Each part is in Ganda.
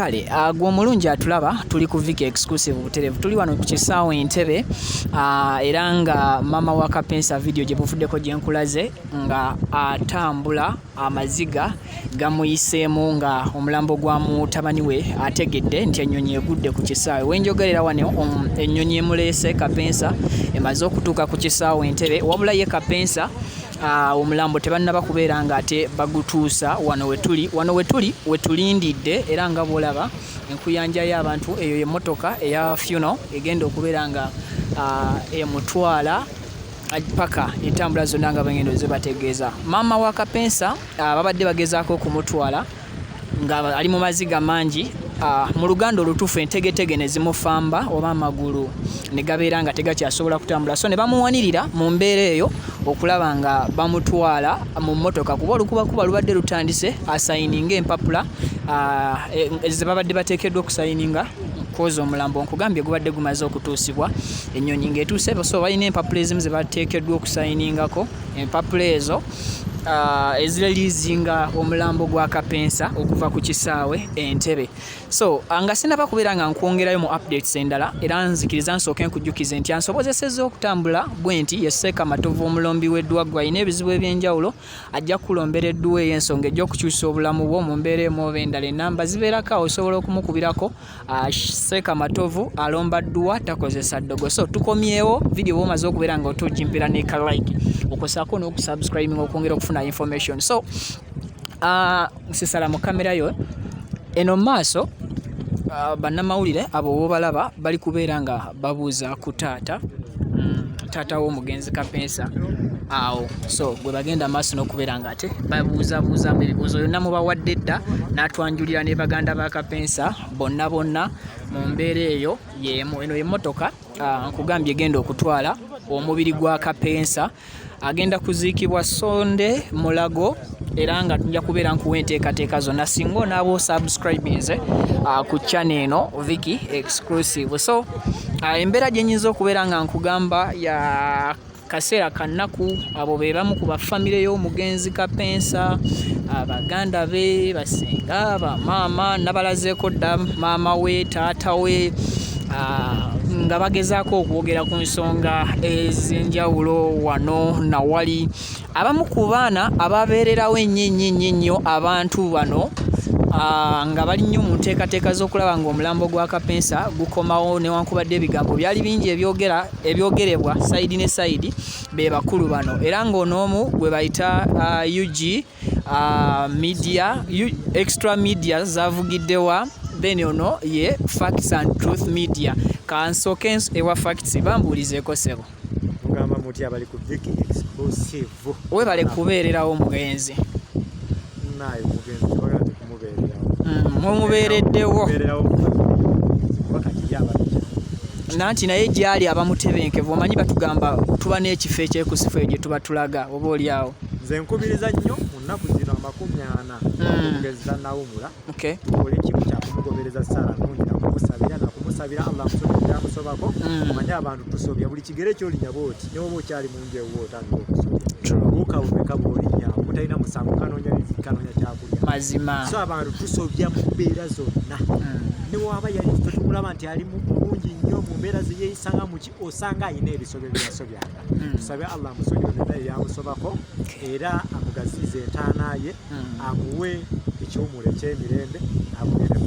kale gwe omulungi atulaba tuli ku Viki exclusive buterevu tuli wano ku kisaawe Entebbe era nga mama wa Kapeesa video gye buvuddeko gye nkulaze nga atambula amaziga gamuyiseemu nga omulambo gwa mutabani we ategedde nti ennyonyi egudde ku kisaawe wenjogerera wano ennyonyi emuleese Kapeesa emaze okutuuka ku kisaawe Entebbe wabula ye Kapeesa omulambo tebannaba kubeera nga ate bagutuusa wano wetulindidde era nga bwolaba enkuyanja y'abantu eyo y'emmotoka eya funeral egenda okubeera nga emutwala paka entambula zonna nga bagenda zibategeeza maama wa Kapeesa babadde bagezaako okumutwala nga ali mu maziga mangi mu luganda olutuufu entegetege ne zimufamba oba amagulu ne gabeera nga tegakyasobola kutambula so ne bamuwanirira mu mbeera eyo okulaba nga bamutwala mu mmotoka kuba olukubakuba lubadde lutandise asayininga empapula ze babadde bateekeddwa okusayininga koza omulambo nkugambye gubadde gumaze okutuusibwa ennyonyi ng'etuuse so balina empapula ezimu ze bateekeddwa okusayiningako empapula ezo ezireliizinga omulambo gwa Kapeesa okuva ku kisaawe Entebbe so nga sinaba kubeera nga nkwongerayo mu updates endala era nzikiriza nsooke nkujjukize nti ansobozesezza okutambula bwe nti yesseeka matovu omulombi w'eddwaggwa alina ebizibu eby'enjawulo ajja kukulombera edduwa ey'ensonga ejja okukyusa obulamu bwo mu mbeera emu oba endala ennamba zibeerako awo osobola okumukubirako seeka matovu alomba dduwa takozesa ddogo so tukomyewo video bw'omaze okubeera nga otogimpira ne ka like okosaako n'okusubscribing okwongera okufuna information so sisala mu kamera yo eno maaso bannamawulire abo bobalaba bali kubeera nga babuuza ku taata w'omugenzi Kapeesa awo so gwe bagenda maaso n'okubeera nga ate babuuzabuuza ebibuuzo yonna mubawadde dda n'atwanjulira ne baganda ba Kapeesa bonna mu mbeera eyo yemu eno y'emmotoka nkugambye egenda okutwala omubiri gwa Kapeesa agenda kuziikibwa Sonde Mulago era nga tujja kubeera nkuwa enteekateeka zonna singa onaaba osubscribinze ku channel eno Viki exclusive so embeera gye nnyinza okubeera nga nkugamba ya kaseera kannaku abo be bamu ku bafamire y'omugenzi Kapeesa abaganda be basenga bamaama nabalazeeko dda maama we taata we nga bagezaako okwogera ku nsonga ez'enjawulo wano nawali abamu ku baana ababeererawo ennyo abantu bano nga bali nnyo mu nteekateeka z'okulaba ng'omulambo gwa Kapeesa gukomawo newankubadde ebigambo byali bingi ebyogerebwa sayidi ne sayidi be bakulu bano era ng'onoomu gwe bayita UG media extra media zavugiddewa then ono ye Facts and Truth Media kansooke ewa Facts bambuulizeeko sebo mugamba muti abali ku Viki exclusive we bale kubeererawo mugenzi naye mugenzi bagate kumubeererawo mumubeereddewo nanti naye gyali abamutebenkevu omanyi batugamba tuba n'ekifo ekyekusifu egye tuba tulaga oba oliawo nze nkubiriza nnyo mu nnaku zino 40 omugenzi tannawumula oli ekimu kyakumugobereza Sara nungi nakumusabira Allah musonyiwa amusobako omanyi abantu tusobya buli kigere kyolinya booti n'oba okyali mu njewu otandika okusobya bukawumeka bwolinya mutalina musango kanoonya kyakulya mazima so abantu tusobya mu mbeera zonna newaba yali tetukulaba nti ali mulungi nnyo mu mbeera zeyeeyisanga muki osanga ayina ebisobyo byasobyanga tusabe Allah musonyiwe naye yamusobako era amugazize entaana ye amuwe ekiwumulo ekyemirembe amuwere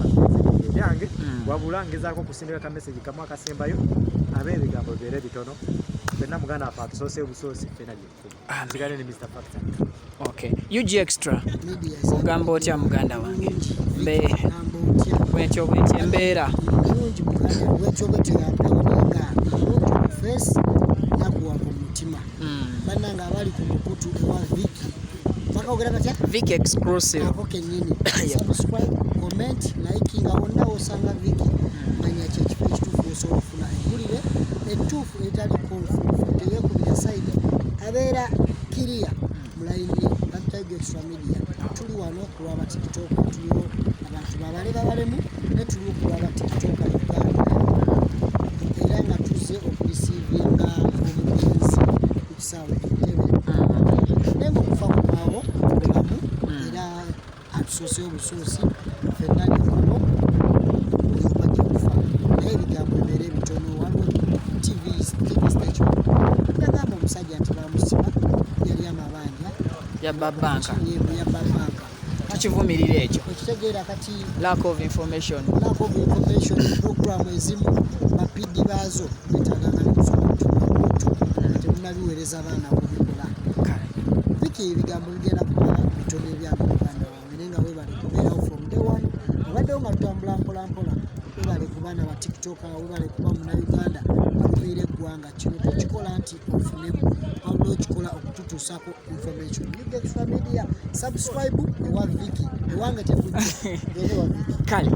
yange wabula ngezaako okusindika kameseji kamu akasembayo ab'ebigambo bibeere bitono fenna muganda afe atusoose obusoosi fena gyekkuba nsigale ne Mr. Factor okay UG extra ogamba otya muganda wange bwentyo embeera bannanga abali ku mukutu ewa Viki bakawogera batya Viki exclusive kenyini subscribe comment like nga wonna osanga Viki manya kyekifo ekituufu osobola okufuna empulire ettuufu etali konfufu teyekubira side abeera kiriya mulayini Viki extra media tuli wano kulwaba TikTok tuliwo abantu babalemu ne tuli okulwaba TikTok era nga tuze okurisivinga omugenzi ku kisaawe Entebbe nenga okufa kubaawo obulamu era atusoose obusoosi fenna ne kuno ya banka tukivumirira ekyo ekitegeera kati lack of information program ezimu bapidi baazo betaganga nekusoma temunabiweereza abaana okubikola biki ebigambo bigenda kumala bitone ebyange muganda wange naye nga webale kubeerawo from day one obaddewo nga tutambula mpolampola webale ku baana ba tiktoka webale kuba munauganda balumiira eggwanga kino tokikola nti ofunemu wabula okikola okututuusako information Big Extra Media subscribe ewa Viki ewange tekujja ewa Viki kale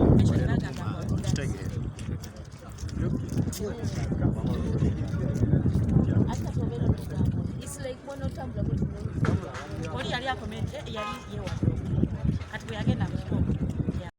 It's like one of them. Oli yali akomende yali yewa.